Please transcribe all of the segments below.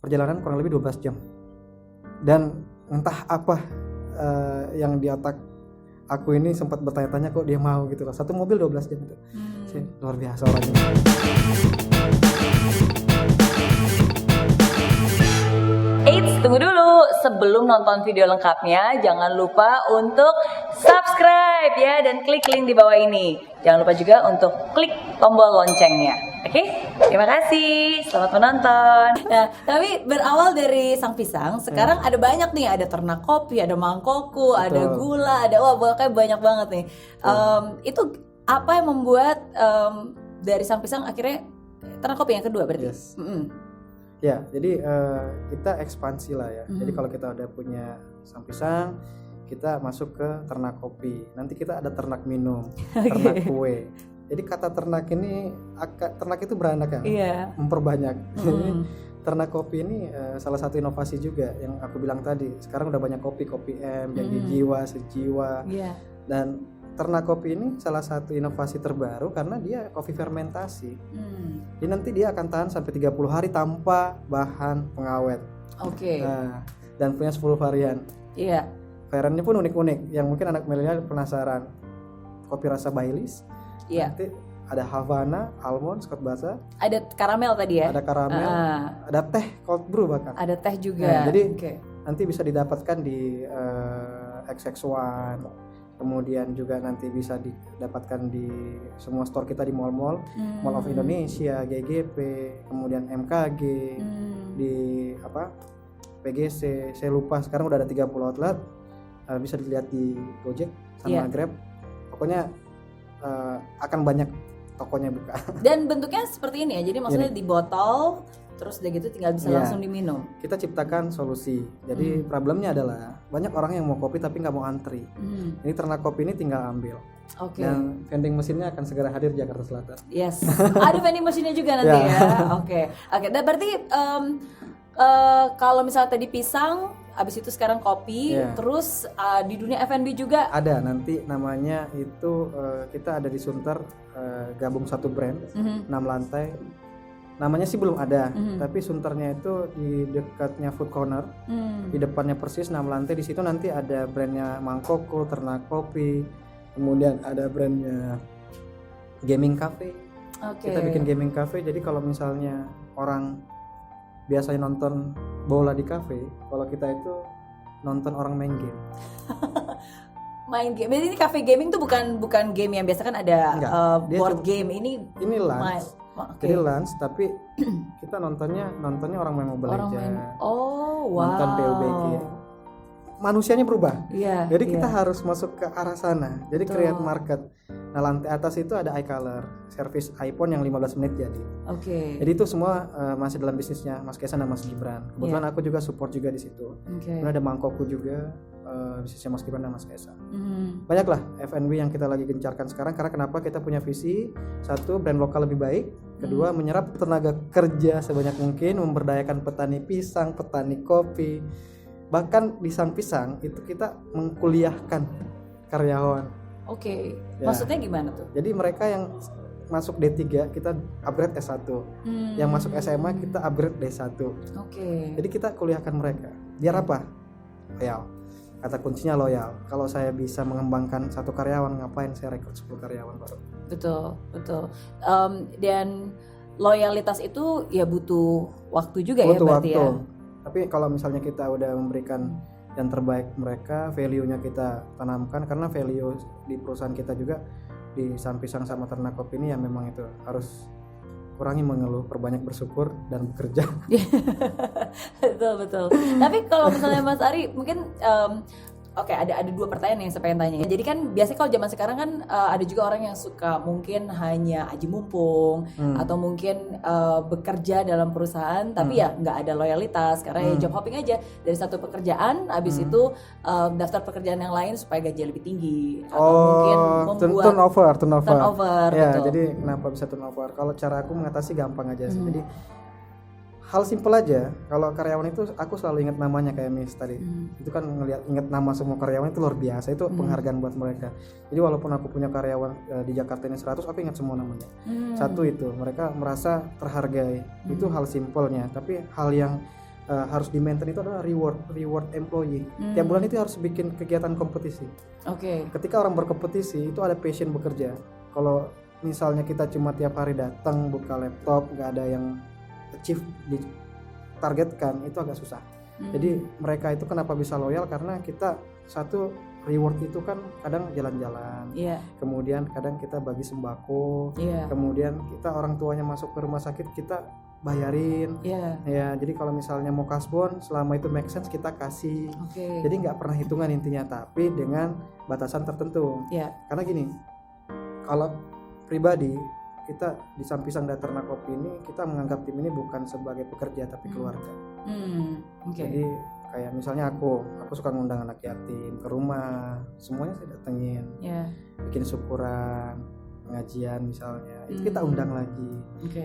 perjalanan kurang lebih 12 jam. Dan entah apa yang di otak aku ini sempat bertanya-tanya kok dia mau gitu loh. Satu mobil 12 jam itu. Luar biasa orangnya. Eits, tunggu dulu. Sebelum nonton video lengkapnya, jangan lupa untuk subscribe ya dan klik link di bawah ini. Jangan lupa juga untuk klik tombol loncengnya. Oke? Terima kasih. Selamat menonton. Nah, tapi berawal dari Sang Pisang, sekarang ada banyak nih. Ada ternak kopi, ada mangkoku, ada gula, ada pokoknya banyak banget nih. Itu apa yang membuat dari Sang Pisang akhirnya ternak kopi yang kedua berarti? Yes. Ya, jadi kita ekspansi lah ya. Jadi kalau kita udah punya Sang Pisang, kita masuk ke ternak kopi. Nanti kita ada ternak minum, ternak kue. Jadi kata ternak ini, ternak itu beranak kan? Iya. Memperbanyak. Jadi ternak kopi ini salah satu inovasi juga yang aku bilang tadi. Sekarang udah banyak kopi M, janji jiwa, sejiwa. Iya. Dan ternak kopi ini salah satu inovasi terbaru karena dia kopi fermentasi. Jadi nanti dia akan tahan sampai 30 hari tanpa bahan pengawet. Oke. Nah, dan punya 10 varian. Iya. Variannya pun unik-unik yang mungkin anak milenial penasaran. Kopi rasa Baileys. Iya. Nanti ada Havana, almond, Scotch Basa. Ada karamel tadi ya? Ada karamel, ada teh cold brew bahkan. Ada teh juga. Nah, jadi nanti bisa didapatkan di XX1. Kemudian juga nanti bisa didapatkan di semua store kita di mall-mall, Mall of Indonesia, GGP, kemudian MKG, di PGC, saya lupa sekarang udah ada 30 outlet, bisa dilihat di Gojek sama Grab. Pokoknya akan banyak tokonya buka. Dan bentuknya seperti ini ya, jadi maksudnya di botol, terus udah gitu tinggal bisa langsung diminum. Kita ciptakan solusi. Jadi problemnya adalah banyak orang yang mau kopi tapi nggak mau antri. Ini ternak kopi ini tinggal ambil. Dan vending mesinnya akan segera hadir di Jakarta Selatan. Yes. Ada vending mesinnya juga nanti ya. Oke. Dan berarti kalau misalnya tadi pisang, abis itu sekarang kopi, terus di dunia F&B juga ada. Nanti namanya itu kita ada di Sunter, gabung satu brand, 6 lantai. Namanya sih belum ada, tapi Sunternya itu di dekatnya Food Corner, di depannya persis 6 lantai. Di situ nanti ada brandnya Mangkoko, ternak kopi, kemudian ada brandnya gaming cafe. Kita bikin gaming cafe. Jadi kalau misalnya orang biasanya nonton bola di cafe, kalau kita itu nonton orang main game. Main game. Jadi ini cafe gaming tuh bukan game yang biasa kan ada board game. Ini lunch. Jadi lunch, tapi kita nontonnya orang main Mobile Legends. Nonton PUBG. Manusianya berubah. Jadi kita harus masuk ke arah sana. Jadi create market. Nah, lantai atas itu ada iColor, service iPhone yang 15 menit jadi. Jadi itu semua masih dalam bisnisnya Mas Kaisang dan Mas Gibran. Kebetulan aku juga support juga di situ. Kemudian ada Mangkokku juga, bisnisnya Mas Gibran dan Mas Kaisang. Banyaklah F&B yang kita lagi gencarkan sekarang karena kenapa kita punya visi, satu, brand lokal lebih baik, kedua, menyerap tenaga kerja sebanyak mungkin, memberdayakan petani pisang, petani kopi. Bahkan di Sang Pisang itu kita mengkuliahkan karyawan. Maksudnya gimana tuh? Jadi mereka yang masuk D3 kita upgrade S1, yang masuk SMA kita upgrade D1. Jadi kita kuliahkan mereka. Biar apa? Loyal. Kata kuncinya loyal. Kalau saya bisa mengembangkan satu karyawan, ngapain saya rekrut 10 karyawan baru? Betul. Dan loyalitas itu ya butuh waktu juga ya berarti ya. Tapi kalau misalnya kita udah memberikan yang terbaik mereka, value-nya kita tanamkan, karena value di perusahaan kita juga di Sang Pisang sama ternak kopi ini ya memang itu harus kurangi mengeluh, perbanyak bersyukur dan bekerja. betul. Tapi kalau misalnya Mas Ari mungkin ada dua pertanyaan yang saya pengen tanya. Jadi kan biasanya kalau zaman sekarang kan ada juga orang yang suka mungkin hanya aji mumpung atau mungkin bekerja dalam perusahaan tapi ya nggak ada loyalitas karena ya job hopping aja dari satu pekerjaan, habis itu daftar pekerjaan yang lain supaya gaji lebih tinggi atau mungkin membuat turnover. Ya, betul. jadi kenapa bisa turnover? Kalau cara aku mengatasi gampang aja sih. Jadi hal simpel aja, kalau karyawan itu aku selalu ingat namanya kayak Miss tadi. Itu kan ingat nama semua karyawan itu luar biasa, itu penghargaan buat mereka. Jadi walaupun aku punya karyawan di Jakarta ini 100, aku ingat semua namanya. Satu itu, mereka merasa terhargai. Itu hal simpelnya, tapi hal yang harus di maintain itu adalah reward employee. Tiap bulan itu harus bikin kegiatan kompetisi. Ketika orang berkompetisi itu ada passion bekerja. Kalau misalnya kita cuma tiap hari datang buka laptop, nggak ada yang achieve ditargetkan, itu agak susah. Jadi mereka itu kenapa bisa loyal, karena kita satu reward itu kan kadang jalan-jalan, kemudian kadang kita bagi sembako, kemudian kita orang tuanya masuk ke rumah sakit kita bayarin, ya. Jadi kalau misalnya mau kasbon selama itu make sense kita kasih. Jadi nggak pernah hitungan intinya, tapi dengan batasan tertentu. Karena gini, kalau pribadi kita di Sampisang dan Ternak Kopi ini kita menganggap tim ini bukan sebagai pekerja tapi keluarga. Jadi kayak misalnya aku suka ngundang anak yatim ke rumah, semuanya saya datengin, bikin syukuran, pengajian misalnya, itu kita undang lagi,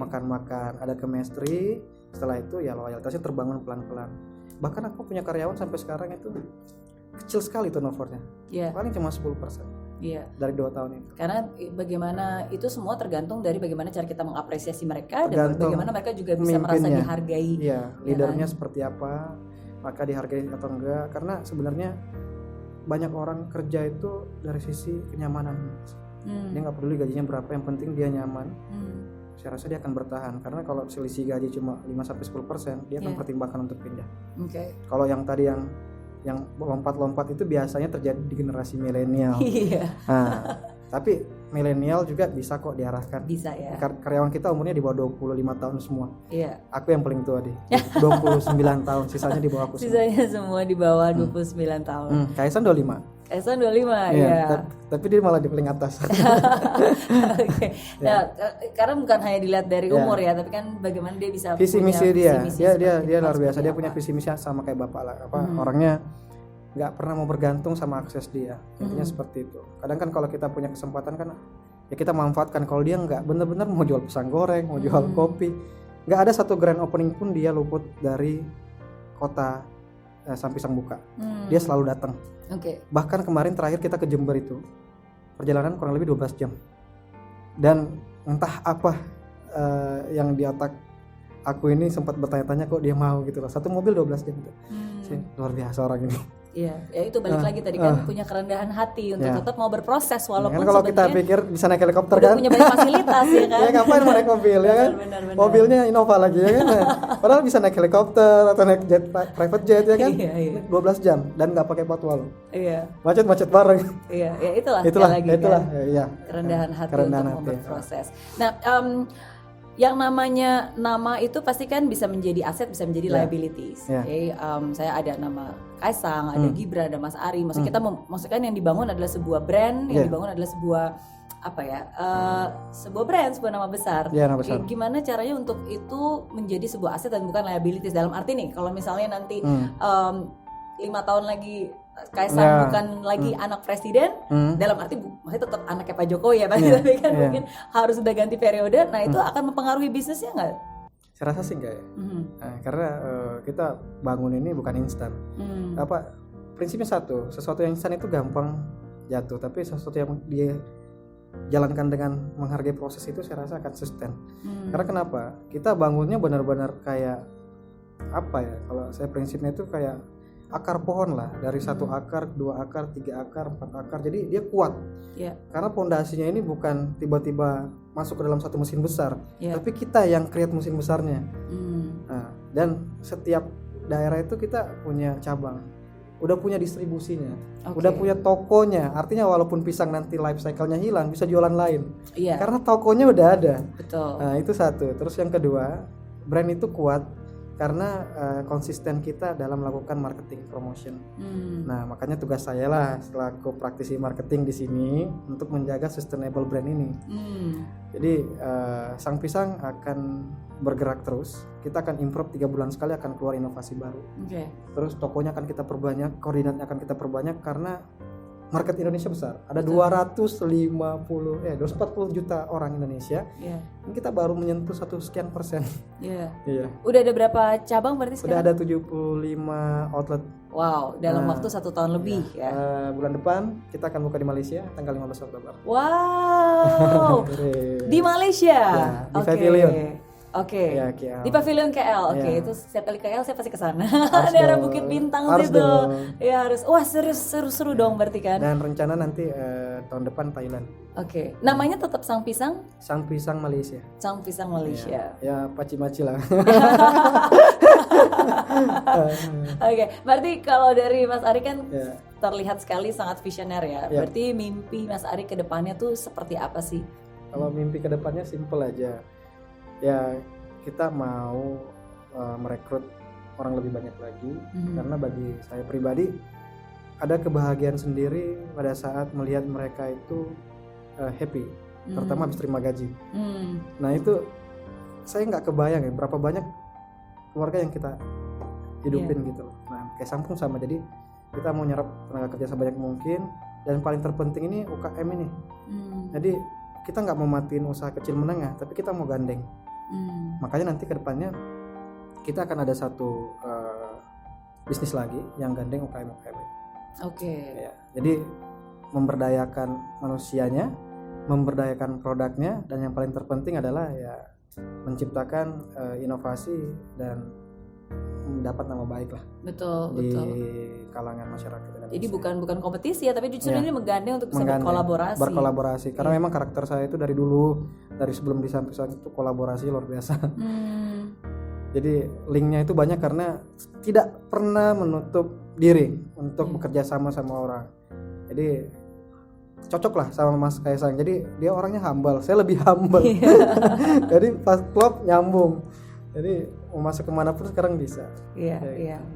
makan-makan, ada chemistry. Setelah itu ya loyalitasnya terbangun pelan-pelan. Bahkan aku punya karyawan sampai sekarang itu kecil sekali turnovernya, paling cuma 10%. Dari 2 tahun itu. Karena bagaimana itu semua tergantung dari bagaimana cara kita mengapresiasi mereka, dan bagaimana mereka juga bisa merasa dihargai. Leadernya seperti apa, maka dihargai atau enggak. Karena sebenarnya banyak orang kerja itu dari sisi kenyamanan. Dia nggak peduli gajinya berapa, yang penting dia nyaman. Saya rasa dia akan bertahan, karena kalau selisih gaji cuma 5-10%, dia akan pertimbangkan untuk pindah. Kalau yang tadi yang lompat-lompat itu biasanya terjadi di generasi milenial. Nah, tapi milenial juga bisa kok diarahkan. Bisa ya. Karyawan kita umurnya di bawah 25 tahun semua. Aku yang paling tua 29 tahun, sisanya di bawah aku. Sisanya semua di bawah 29 tahun. Kaisang 25. Kaisang 25 ya. Tapi dia malah di paling atas. Nah, karena bukan hanya dilihat dari umur ya, tapi kan bagaimana dia bisa visi misi dia luar biasa. Dia punya visi misi sama kayak bapak lah. Orangnya nggak pernah mau bergantung sama akses dia. Intinya seperti itu. Kadang kan kalau kita punya kesempatan kan ya kita manfaatkan. Kalau dia nggak benar-benar mau jual pisang goreng, mau jual kopi, nggak ada satu grand opening pun dia luput dari kota Sampisang buka. Dia selalu datang. Bahkan kemarin terakhir kita ke Jember itu perjalanan kurang lebih 12 jam. Dan entah apa yang di otak aku ini sempat bertanya-tanya kok dia mau gitu loh. Satu mobil 12 jam itu. Luar biasa orang ini. Ya itu balik lagi tadi kan punya kerendahan hati untuk tetap mau berproses walaupun kalau kita pikir bisa naik helikopter kan punya banyak fasilitas ya kan. Ya ngapain mau naik mobil ya kan. Benar. Mobilnya Innova lagi ya kan. Padahal bisa naik helikopter atau naik jet, private jet ya kan. 12 jam dan nggak pakai patwal. Macet-macet bareng. Ya itulah kerendahan hati untuk berproses. Nah, yang namanya nama itu pasti kan bisa menjadi aset, bisa menjadi liabilities. Saya ada nama Kaisang, ada Gibran, ada Mas Ari. Maksudnya kita maksudnya yang dibangun adalah sebuah brand, yang dibangun adalah sebuah sebuah brand, sebuah nama besar. Gimana caranya untuk itu menjadi sebuah aset dan bukan liabilities? Dalam arti nih, kalau misalnya nanti 5 tahun lagi Kaisang bukan lagi anak presiden, dalam arti masih tetap anaknya Pak Jokowi ya Pak, tapi kan mungkin harus sudah ganti periode. Nah itu akan mempengaruhi bisnisnya nggak? Saya rasa sih enggak ya. Karena kita bangun ini bukan instan. Prinsipnya satu, sesuatu yang instan itu gampang jatuh, tapi sesuatu yang dia jalankan dengan menghargai proses itu saya rasa akan sustain. Karena kenapa? Kita bangunnya benar-benar kayak apa ya? Kalau saya prinsipnya itu kayak akar pohon lah, dari 1 akar, 2 akar, 3 akar, 4 akar. Jadi dia kuat. Karena pondasinya ini bukan tiba-tiba masuk ke dalam satu mesin besar, tapi kita yang create mesin besarnya. Nah, dan setiap daerah itu kita punya cabang, udah punya distribusinya, udah punya tokonya. Artinya walaupun pisang nanti life cycle-nya hilang, bisa jualan lain. Karena tokonya udah ada. Nah, itu satu. Terus yang kedua, brand itu kuat karena konsisten kita dalam melakukan marketing promotion. Nah, makanya tugas saya lah selaku praktisi marketing di sini untuk menjaga sustainable brand ini. Jadi Sang Pisang akan bergerak terus. Kita akan improve 3 bulan sekali, akan keluar inovasi baru. Terus tokonya akan kita perbanyak, koordinatnya akan kita perbanyak karena market Indonesia besar. Ada 240 juta orang Indonesia. Dan kita baru menyentuh 1 sekian persen. Udah ada berapa cabang berarti sekarang? Udah ada 75 outlet. Wow, dalam waktu 1 tahun lebih ya. Bulan depan kita akan buka di Malaysia tanggal 15 Oktober. Wow. Di Malaysia. Di Pavilion. Oke. Ya, KL. Di Pavilion KL. Oke, itu setiap kali KL saya pasti ke sana. Daerah Bukit Bintang situ. Ya harus. Wah, seru dong berarti kan. Dan rencana nanti tahun depan Thailand. Oke. Namanya tetap Sang Pisang? Sang Pisang Malaysia. Sang Pisang Malaysia. Ya paci-maci lah. Oke, berarti kalau dari Mas Ari kan terlihat sekali sangat visioner ya. Berarti mimpi Mas Ari ke depannya tuh seperti apa sih? Kalau mimpi ke depannya simple aja. Ya kita mau merekrut orang lebih banyak lagi, karena bagi saya pribadi ada kebahagiaan sendiri pada saat melihat mereka itu happy, terutama habis terima gaji. Nah itu saya nggak kebayang ya berapa banyak keluarga yang kita hidupin gitu. Nah kayak Sampung sama, jadi kita mau nyerap tenaga kerja sebanyak mungkin, dan paling terpenting ini UKM ini. Jadi kita nggak mau matiin usaha kecil menengah, tapi kita mau gandeng. Makanya nanti ke depannya kita akan ada satu bisnis lagi yang gandeng UKM. Ya, jadi memberdayakan manusianya, memberdayakan produknya, dan yang paling terpenting adalah ya menciptakan inovasi dan mendapat nama baik lah. Betul. Kalangan masyarakat Indonesia. Jadi bukan kompetisi ya, tapi justru ini menggandeng untuk bisa berkolaborasi. Karena memang karakter saya itu dari dulu, dari sebelum di Sang Pisang itu kolaborasi luar biasa. Jadi linknya itu banyak karena tidak pernah menutup diri untuk bekerja sama orang. Jadi cocok lah sama Mas Kaisang. Jadi dia orangnya humble, saya lebih humble. Jadi pas klop nyambung. Jadi mau masuk kemanapun sekarang bisa. Iya.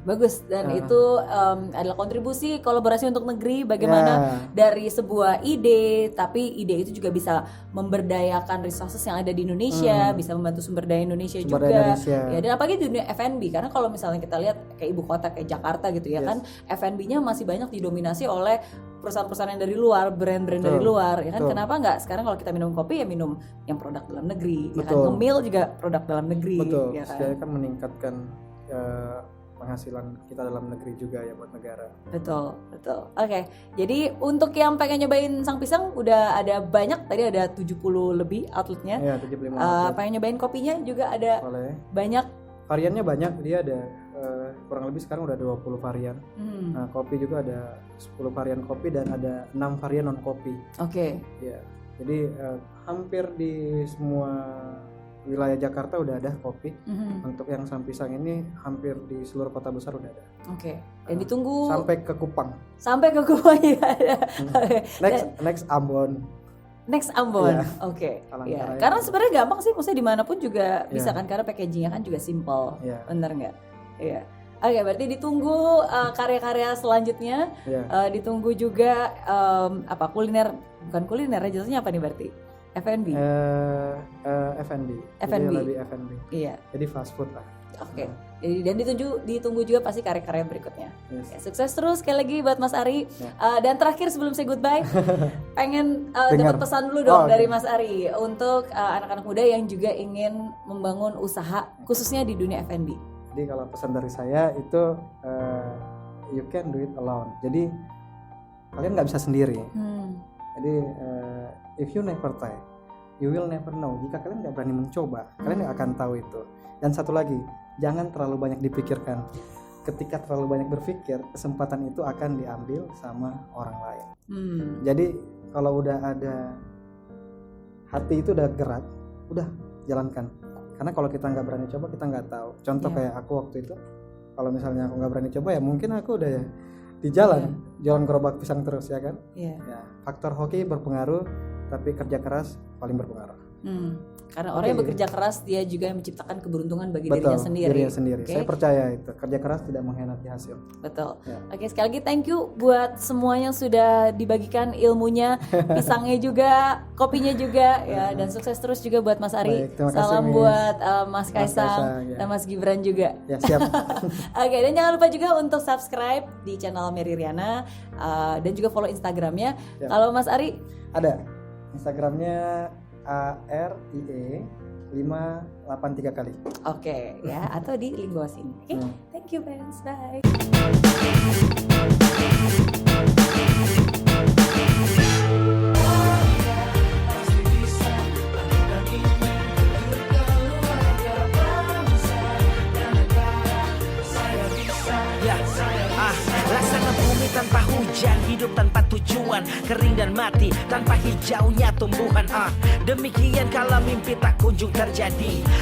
Bagus. Dan itu adalah kontribusi kolaborasi untuk negeri. Bagaimana dari sebuah ide, tapi ide itu juga bisa memberdayakan resources yang ada di Indonesia, bisa membantu sumber daya Indonesia juga. Ya, dan apalagi di dunia F&B, karena kalau misalnya kita lihat kayak ibu kota kayak Jakarta gitu ya kan, F&B-nya masih banyak didominasi oleh perusahaan-perusahaan yang dari luar, brand-brand dari luar, ya kan. Kenapa nggak sekarang kalau kita minum kopi ya minum yang produk dalam negeri, ya kan. Ngemil juga produk dalam negeri. Ya kan? Saya kan meningkatkan penghasilan kita dalam negeri juga ya buat negara. Betul. Oke. Jadi untuk yang pengen nyobain Sang Pisang udah ada banyak, tadi ada 70 lebih outletnya. Iya, 75 outlet. Pengen nyobain kopinya juga ada banyak. Variannya banyak, dia ada kurang lebih sekarang udah 20 varian. Nah, kopi juga ada 10 varian kopi dan ada 6 varian non kopi. Ya. Jadi hampir di semua wilayah Jakarta udah ada kopi. Untuk yang Sang Pisang ini hampir di seluruh kota besar udah ada. Dan ditunggu sampai ke Kupang. Ya ada. Next Ambon. Ya. Karena sebenarnya gampang sih, maksudnya dimanapun juga bisa kan, karena packagingnya kan juga simple. Bener nggak? Iya. Berarti ditunggu karya-karya selanjutnya. Ditunggu juga kuliner, bukan kuliner ya, jatuhnya apa nih berarti? F&B. F&B. Lebih F&B. Iya. Jadi fast food lah. Dan ditunggu juga pasti karya-karya berikutnya. Sukses terus sekali lagi buat Mas Ari. Dan terakhir sebelum say goodbye, pengen dapat pesan dulu dong dari Mas Ari untuk anak-anak muda yang juga ingin membangun usaha khususnya di dunia F&B. Jadi kalau pesan dari saya itu you can do it alone. Jadi kalian nggak bisa sendiri. Jadi if you never try, you will never know. Jika kalian nggak berani mencoba, kalian nggak akan tahu itu. Dan satu lagi, jangan terlalu banyak dipikirkan. Ketika terlalu banyak berpikir, kesempatan itu akan diambil sama orang lain. Jadi kalau udah ada hati itu udah gerak, udah jalankan. Karena kalau kita nggak berani coba, kita nggak tahu. Contoh kayak aku waktu itu, kalau misalnya aku nggak berani coba ya mungkin aku udah di jalan gerobak pisang terus ya kan. Ya, faktor hoki berpengaruh, tapi kerja keras paling berpengaruh. Karena orang yang bekerja keras dia juga yang menciptakan keberuntungan bagi dirinya sendiri. Saya percaya itu, kerja keras tidak mengkhianati hasil. Betul. Oke, sekali lagi thank you buat semuanya sudah dibagikan ilmunya, pisangnya juga, kopinya juga ya, dan sukses terus juga buat Mas Ari. Salam buat Mas Kaisang dan Mas Gibran juga. Ya, siap. Oke, dan jangan lupa juga untuk subscribe di channel Mary Riana dan juga follow Instagramnya. Kalau Mas Ari ada Instagramnya ARIE 583 kali. Ya, atau di link bawah sini. Thank you friends, bye. Langit tanpa hujan, hidup tanpa tujuan, kering dan mati tanpa hijaunya tumbuhan. Demikian kalau mimpi tak kunjung terjadi,